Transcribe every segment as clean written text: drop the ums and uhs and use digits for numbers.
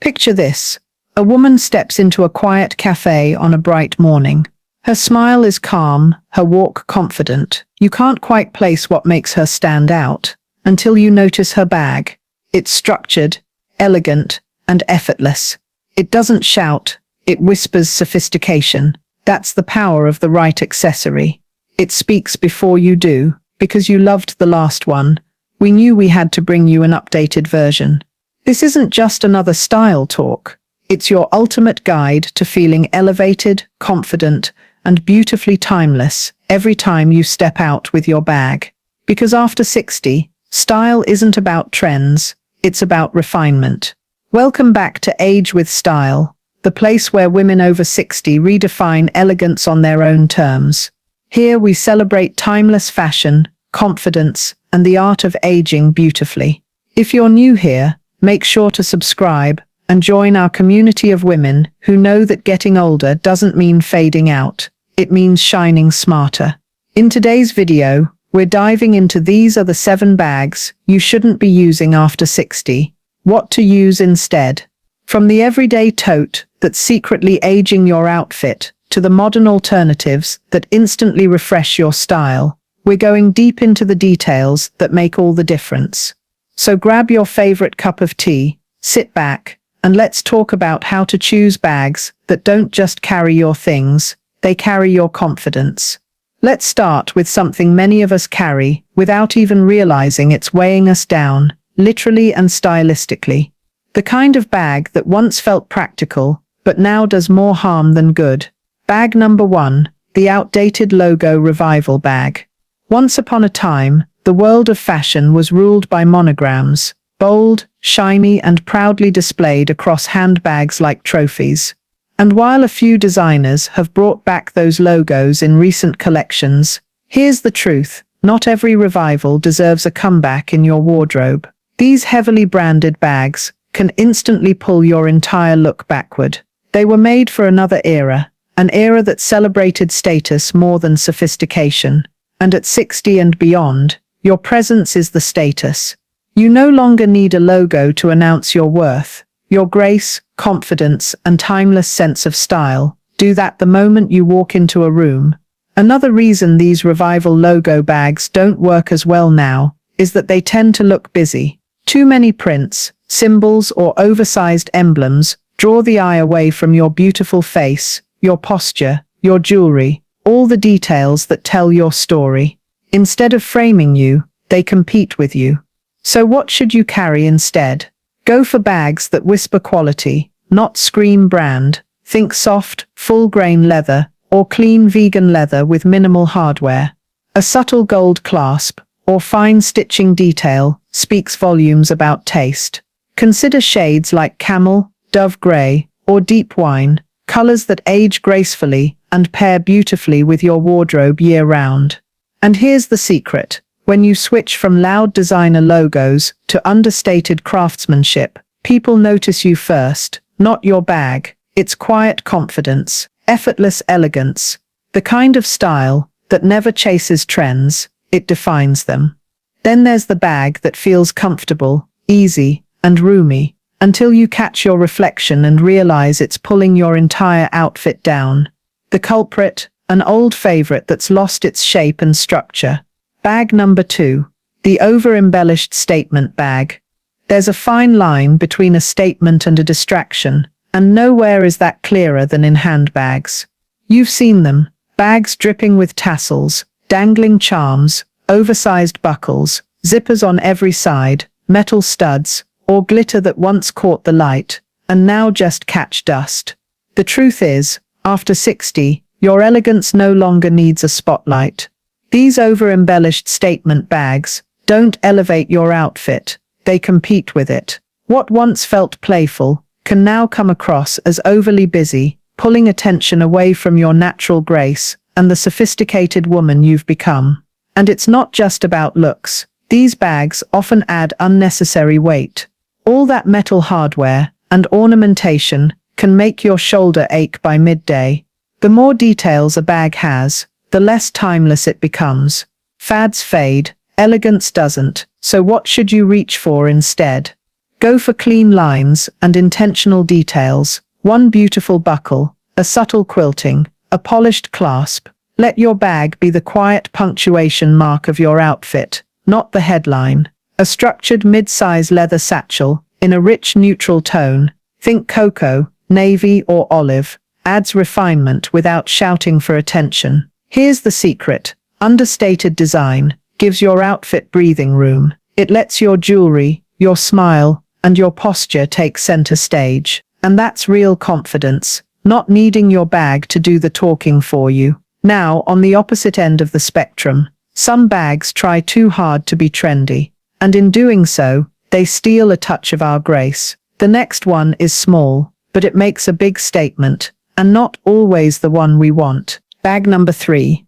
Picture this. A woman steps into a quiet cafe on a bright morning. Her smile is calm, her walk confident. You can't quite place what makes her stand out until you notice her bag. It's structured, elegant, and effortless. It doesn't shout, it whispers sophistication. That's the power of the right accessory. It speaks before you do, because you loved the last one. We knew we had to bring you an updated version. This isn't just another style talk. It's your ultimate guide to feeling elevated, confident, and beautifully timeless every time you step out with your bag. Because after 60, style isn't about trends, it's about refinement. Welcome back to Age with Style, the place where women over 60 redefine elegance on their own terms. Here we celebrate timeless fashion, confidence, and the art of aging beautifully. If you're new here, make sure to subscribe and join our community of women who know that getting older doesn't mean fading out. It means shining smarter. In today's video, we're diving into these are the 7 bags you shouldn't be using after 60. What to use instead. From the everyday tote that's secretly aging your outfit to the modern alternatives that instantly refresh your style, we're going deep into the details that make all the difference. So grab your favorite cup of tea, sit back, and let's talk about how to choose bags that don't just carry your things, they carry your confidence. Let's start with something many of us carry without even realizing it's weighing us down, literally and stylistically. The kind of bag that once felt practical, but now does more harm than good. Bag number 1, the outdated logo revival bag. Once upon a time, the world of fashion was ruled by monograms, bold, shiny, and proudly displayed across handbags like trophies. And while a few designers have brought back those logos in recent collections, here's the truth: not every revival deserves a comeback in your wardrobe. These heavily branded bags can instantly pull your entire look backward. They were made for another era, an era that celebrated status more than sophistication. And at 60 and beyond, your presence is the status. You no longer need a logo to announce your worth. Your grace, confidence, and timeless sense of style do that the moment you walk into a room. Another reason these revival logo bags don't work as well now is that they tend to look busy. Too many prints, symbols, or oversized emblems draw the eye away from your beautiful face, your posture, your jewelry, all the details that tell your story. Instead of framing you, they compete with you. So what should you carry instead? Go for bags that whisper quality, not scream brand. Think soft, full-grain leather, or clean vegan leather with minimal hardware. A subtle gold clasp, or fine stitching detail, speaks volumes about taste. Consider shades like camel, dove gray, or deep wine, colors that age gracefully and pair beautifully with your wardrobe year-round. And here's the secret. When you switch from loud designer logos to understated craftsmanship, people notice you first, not your bag. It's quiet confidence, effortless elegance, the kind of style that never chases trends, it defines them. Then there's the bag that feels comfortable, easy, and roomy, until you catch your reflection and realize it's pulling your entire outfit down. The culprit, an old favorite that's lost its shape and structure. Bag number 2, the over-embellished statement bag. There's a fine line between a statement and a distraction, and nowhere is that clearer than in handbags. You've seen them, bags dripping with tassels, dangling charms, oversized buckles, zippers on every side, metal studs, or glitter that once caught the light, and now just catch dust. The truth is, after 60, your elegance no longer needs a spotlight. These over-embellished statement bags don't elevate your outfit, they compete with it. What once felt playful can now come across as overly busy, pulling attention away from your natural grace and the sophisticated woman you've become. And it's not just about looks. These bags often add unnecessary weight. All that metal hardware and ornamentation can make your shoulder ache by midday. The more details a bag has, the less timeless it becomes. Fads fade, elegance doesn't, so what should you reach for instead? Go for clean lines and intentional details. One beautiful buckle, a subtle quilting, a polished clasp. Let your bag be the quiet punctuation mark of your outfit, not the headline. A structured mid-size leather satchel, in a rich neutral tone, think cocoa, navy or olive, adds refinement without shouting for attention. Here's the secret. Understated design gives your outfit breathing room. It lets your jewelry, your smile, and your posture take center stage. And that's real confidence, not needing your bag to do the talking for you. Now, on the opposite end of the spectrum, some bags try too hard to be trendy, and in doing so, they steal a touch of our grace. The next one is small, but it makes a big statement, and not always the one we want. Bag number 3.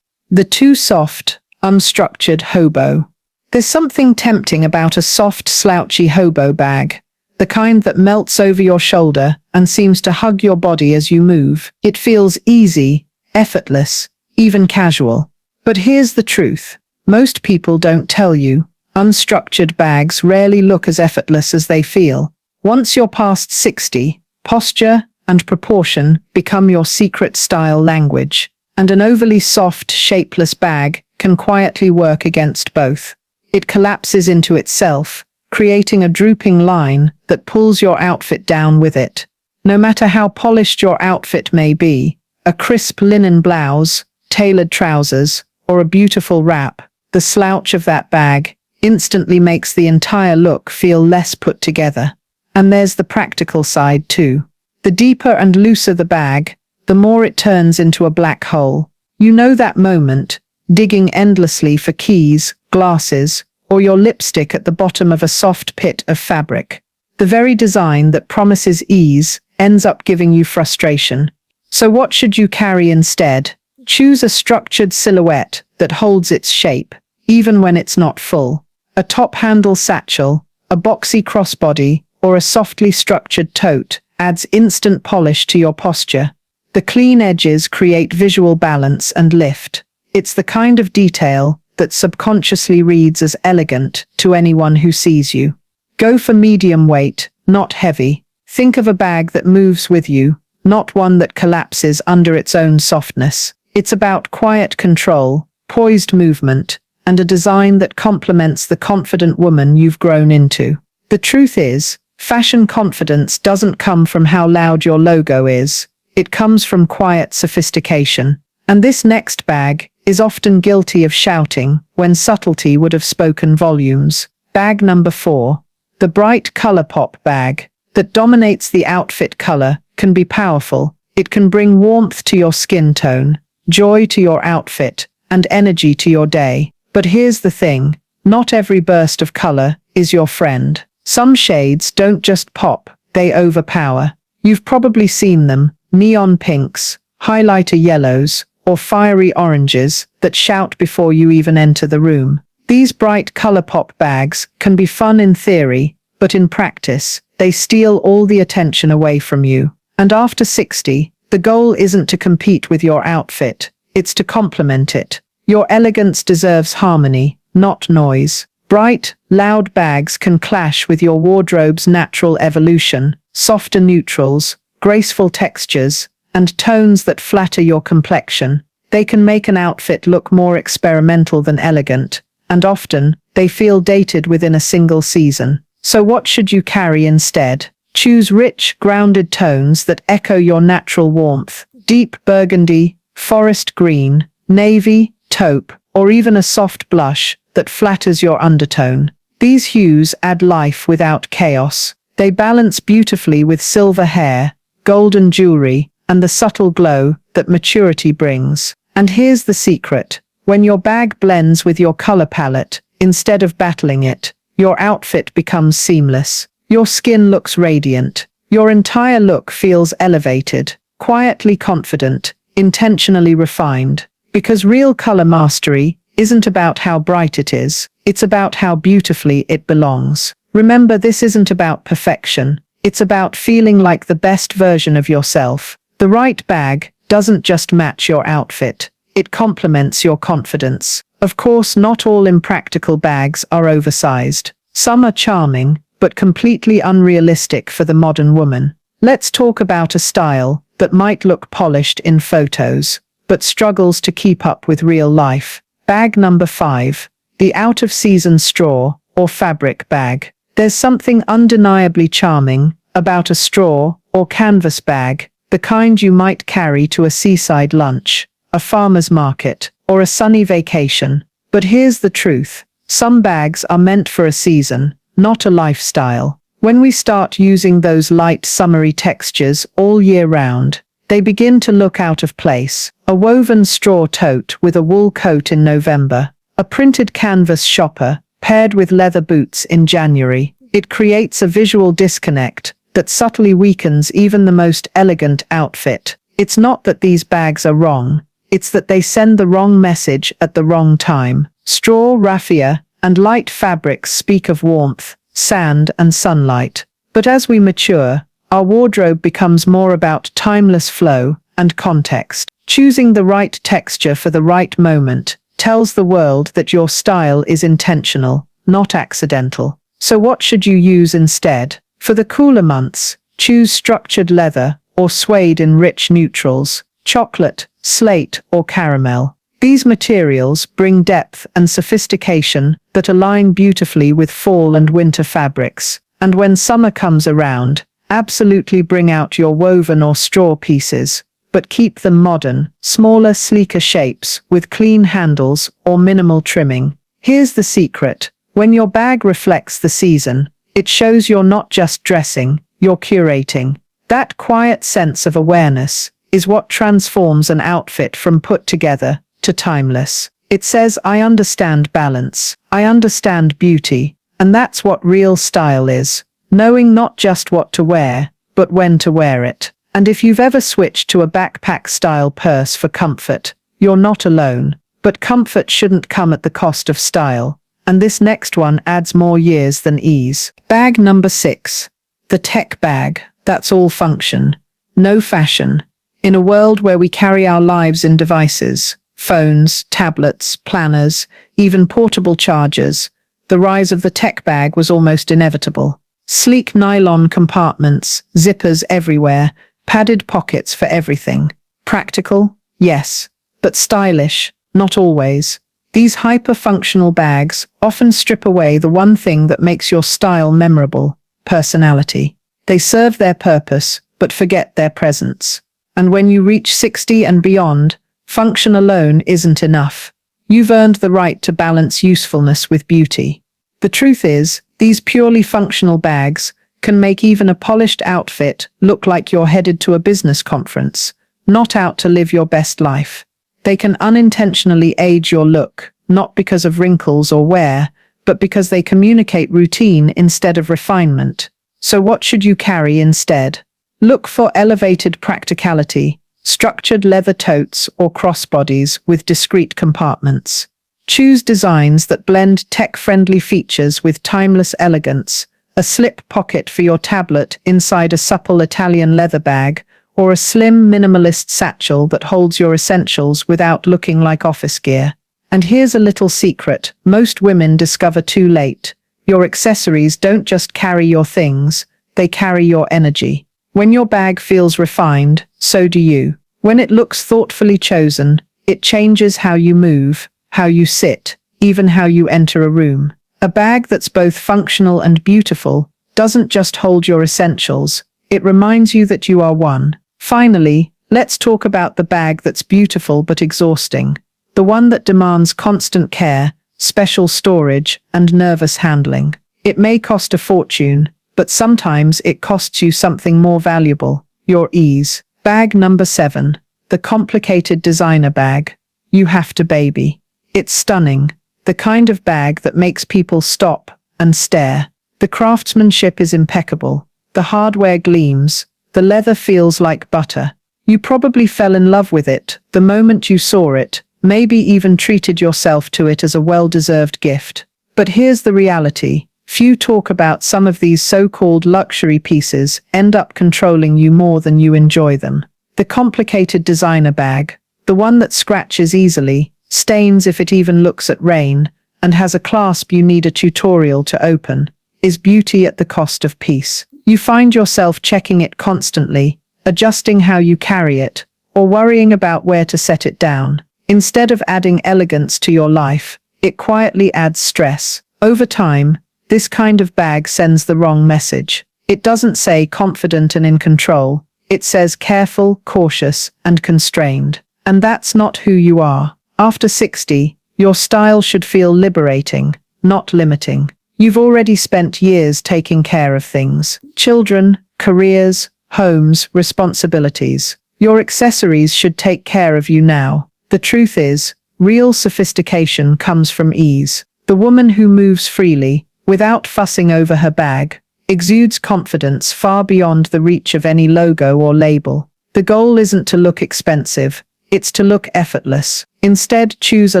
The too soft, unstructured hobo. There's something tempting about a soft, slouchy hobo bag, the kind that melts over your shoulder and seems to hug your body as you move. It feels easy, effortless, even casual. But here's the truth. Most people don't tell you. Unstructured bags rarely look as effortless as they feel. Once you're past 60, posture and proportion become your secret style language, and an overly soft, shapeless bag can quietly work against both. It collapses into itself, creating a drooping line that pulls your outfit down with it. No matter how polished your outfit may be, a crisp linen blouse, tailored trousers, or a beautiful wrap, the slouch of that bag instantly makes the entire look feel less put together. And there's the practical side too. The deeper and looser the bag, the more it turns into a black hole. You know that moment, digging endlessly for keys, glasses, or your lipstick at the bottom of a soft pit of fabric. The very design that promises ease ends up giving you frustration. So what should you carry instead? Choose a structured silhouette that holds its shape, even when it's not full. A top-handle satchel, a boxy crossbody, or a softly structured tote adds instant polish to your posture. The clean edges create visual balance and lift. It's the kind of detail that subconsciously reads as elegant to anyone who sees you. Go for medium weight, not heavy. Think of a bag that moves with you, not one that collapses under its own softness. It's about quiet control, poised movement, and a design that complements the confident woman you've grown into. The truth is, fashion confidence doesn't come from how loud your logo is. It comes from quiet sophistication. And this next bag is often guilty of shouting when subtlety would have spoken volumes. Bag number 4. The bright color pop bag that dominates the outfit color can be powerful. It can bring warmth to your skin tone, joy to your outfit, and energy to your day. But here's the thing, not every burst of color is your friend. Some shades don't just pop, they overpower. You've probably seen them, neon pinks, highlighter yellows, or fiery oranges that shout before you even enter the room. These bright color pop bags can be fun in theory, but in practice, they steal all the attention away from you. And after 60, the goal isn't to compete with your outfit, it's to complement it. Your elegance deserves harmony, not noise. Bright, loud bags can clash with your wardrobe's natural evolution, softer neutrals, graceful textures, and tones that flatter your complexion. They can make an outfit look more experimental than elegant, and often, they feel dated within a single season. So what should you carry instead? Choose rich, grounded tones that echo your natural warmth. Deep burgundy, forest green, navy, taupe, or even a soft blush that flatters your undertone. These hues add life without chaos. They balance beautifully with silver hair, golden jewelry, and the subtle glow that maturity brings. And here's the secret. When your bag blends with your color palette, instead of battling it, your outfit becomes seamless. Your skin looks radiant. Your entire look feels elevated, quietly confident, intentionally refined. Because real color mastery isn't about how bright it is, it's about how beautifully it belongs. Remember, this isn't about perfection. It's about feeling like the best version of yourself. The right bag doesn't just match your outfit, it complements your confidence. Of course, not all impractical bags are oversized. Some are charming, but completely unrealistic for the modern woman. Let's talk about a style that might look polished in photos, but struggles to keep up with real life. Bag number 5. The out-of-season straw or fabric bag. There's something undeniably charming about a straw or canvas bag, the kind you might carry to a seaside lunch, a farmer's market, or a sunny vacation. But here's the truth. Some bags are meant for a season, not a lifestyle. When we start using those light summery textures all year round, they begin to look out of place. A woven straw tote with a wool coat in November, a printed canvas shopper paired with leather boots in January. It creates a visual disconnect that subtly weakens even the most elegant outfit. It's not that these bags are wrong, it's that they send the wrong message at the wrong time. Straw, raffia, and light fabrics speak of warmth, sand, and sunlight. But as we mature, our wardrobe becomes more about timeless flow and context. Choosing the right texture for the right moment tells the world that your style is intentional, not accidental. So what should you use instead? For the cooler months, choose structured leather or suede in rich neutrals, chocolate, slate, or caramel. These materials bring depth and sophistication that align beautifully with fall and winter fabrics. And when summer comes around, absolutely bring out your woven or straw pieces, but keep them modern, smaller, sleeker shapes with clean handles or minimal trimming. Here's the secret. When your bag reflects the season, it shows you're not just dressing, you're curating. That quiet sense of awareness is what transforms an outfit from put together to timeless. It says, I understand balance, I understand beauty, and that's what real style is. Knowing not just what to wear, but when to wear it. And if you've ever switched to a backpack-style purse for comfort, you're not alone. But comfort shouldn't come at the cost of style. And this next one adds more years than ease. Bag number 6. The tech bag. That's all function, no fashion. In a world where we carry our lives in devices, phones, tablets, planners, even portable chargers, the rise of the tech bag was almost inevitable. Sleek nylon compartments, zippers everywhere, padded pockets for everything. Practical? Yes. But stylish? Not always. These hyper-functional bags often strip away the one thing that makes your style memorable: personality. They serve their purpose, but forget their presence. And when you reach 60 and beyond, function alone isn't enough. You've earned the right to balance usefulness with beauty. The truth is, these purely functional bags can make even a polished outfit look like you're headed to a business conference, not out to live your best life. They can unintentionally age your look, not because of wrinkles or wear, but because they communicate routine instead of refinement. So what should you carry instead? Look for elevated practicality, structured leather totes or crossbodies with discrete compartments. Choose designs that blend tech-friendly features with timeless elegance, a slip pocket for your tablet inside a supple Italian leather bag, or a slim minimalist satchel that holds your essentials without looking like office gear. And here's a little secret most women discover too late. Your accessories don't just carry your things, they carry your energy. When your bag feels refined, so do you. When it looks thoughtfully chosen, it changes how you move, how you sit, even how you enter a room. A bag that's both functional and beautiful doesn't just hold your essentials, it reminds you that you are one. Finally, let's talk about the bag that's beautiful but exhausting. The one that demands constant care, special storage, and nervous handling. It may cost a fortune, but sometimes it costs you something more valuable: your ease. Bag number 7. The complicated designer bag. You have to baby. It's stunning. The kind of bag that makes people stop and stare. The craftsmanship is impeccable. The hardware gleams. The leather feels like butter. You probably fell in love with it the moment you saw it, maybe even treated yourself to it as a well-deserved gift. But here's the reality. Few talk about some of these so-called luxury pieces end up controlling you more than you enjoy them. The complicated designer bag, the one that scratches easily, stains if it even looks at rain, and has a clasp you need a tutorial to open. is beauty at the cost of peace. You find yourself checking it constantly, adjusting how you carry it, or worrying about where to set it down. Instead of adding elegance to your life, it quietly adds stress. Over time, this kind of bag sends the wrong message. It doesn't say confident and in control. It says careful, cautious, and constrained. And that's not who you are. After 60, your style should feel liberating, not limiting. You've already spent years taking care of things. Children, careers, homes, responsibilities. Your accessories should take care of you now. The truth is, real sophistication comes from ease. The woman who moves freely, without fussing over her bag, exudes confidence far beyond the reach of any logo or label. The goal isn't to look expensive, it's to look effortless. Instead, choose a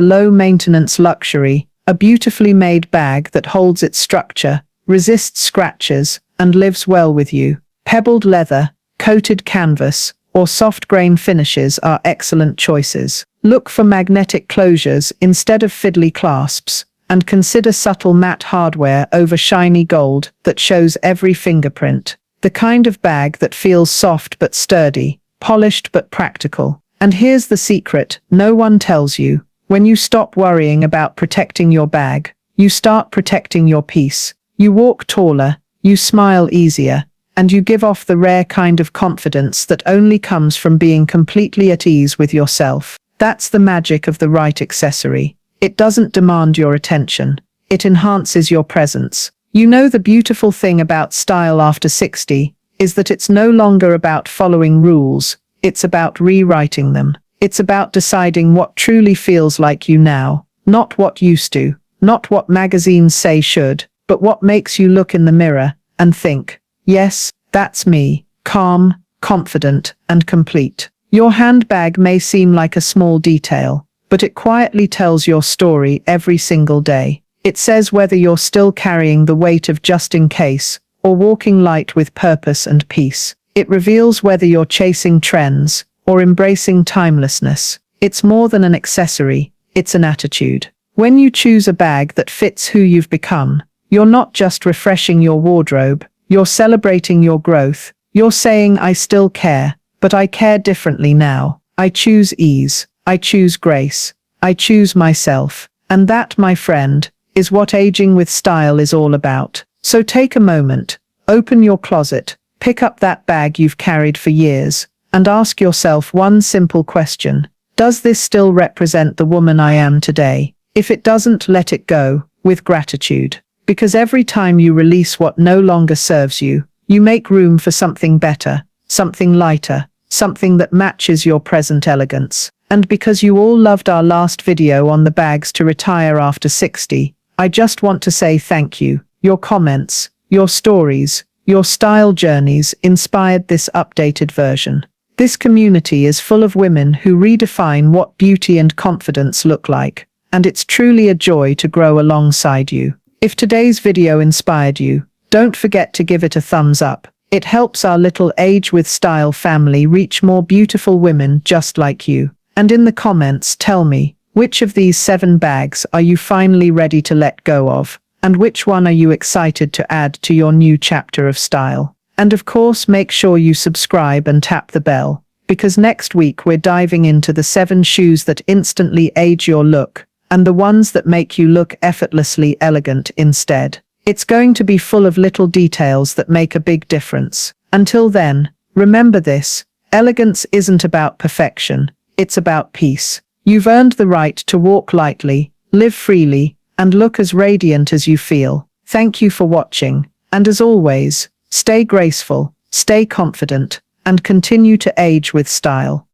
low-maintenance luxury, a beautifully made bag that holds its structure, resists scratches, and lives well with you. Pebbled leather, coated canvas, or soft grain finishes are excellent choices. Look for magnetic closures instead of fiddly clasps, and consider subtle matte hardware over shiny gold that shows every fingerprint. The kind of bag that feels soft but sturdy, polished but practical. And here's the secret no one tells you. When you stop worrying about protecting your bag, you start protecting your peace. You walk taller, you smile easier, and you give off the rare kind of confidence that only comes from being completely at ease with yourself. That's the magic of the right accessory. It doesn't demand your attention. It enhances your presence. You know, the beautiful thing about style after 60 is that it's no longer about following rules. It's about rewriting them. It's about deciding what truly feels like you now, not what used to, not what magazines say should, but what makes you look in the mirror and think, yes, that's me, calm, confident, and complete. Your handbag may seem like a small detail, but it quietly tells your story every single day. It says whether you're still carrying the weight of just in case, or walking light with purpose and peace. It reveals whether you're chasing trends, or embracing timelessness. It's more than an accessory, it's an attitude. When you choose a bag that fits who you've become, you're not just refreshing your wardrobe, you're celebrating your growth. You're saying, I still care, but I care differently now. I choose ease. I choose grace. I choose myself. And that, my friend, is what aging with style is all about. So take a moment, open your closet, pick up that bag you've carried for years, and ask yourself one simple question. Does this still represent the woman I am today? If it doesn't, let it go, with gratitude. Because every time you release what no longer serves you, you make room for something better, something lighter, something that matches your present elegance. And because you all loved our last video on the bags to retire after 60, I just want to say thank you. Your comments, your stories, your style journeys inspired this updated version. This community is full of women who redefine what beauty and confidence look like, and it's truly a joy to grow alongside you. If today's video inspired you, don't forget to give it a thumbs up. It helps our little Age with Style family reach more beautiful women just like you. And in the comments, tell me, which of these 7 bags are you finally ready to let go of? And which one are you excited to add to your new chapter of style? And of course, make sure you subscribe and tap the bell, because next week we're diving into the 7 shoes that instantly age your look, and the ones that make you look effortlessly elegant instead. It's going to be full of little details that make a big difference. Until then, remember this: elegance isn't about perfection, it's about peace. You've earned the right to walk lightly, live freely, and look as radiant as you feel. Thank you for watching, and as always, stay graceful, stay confident, and continue to age with style.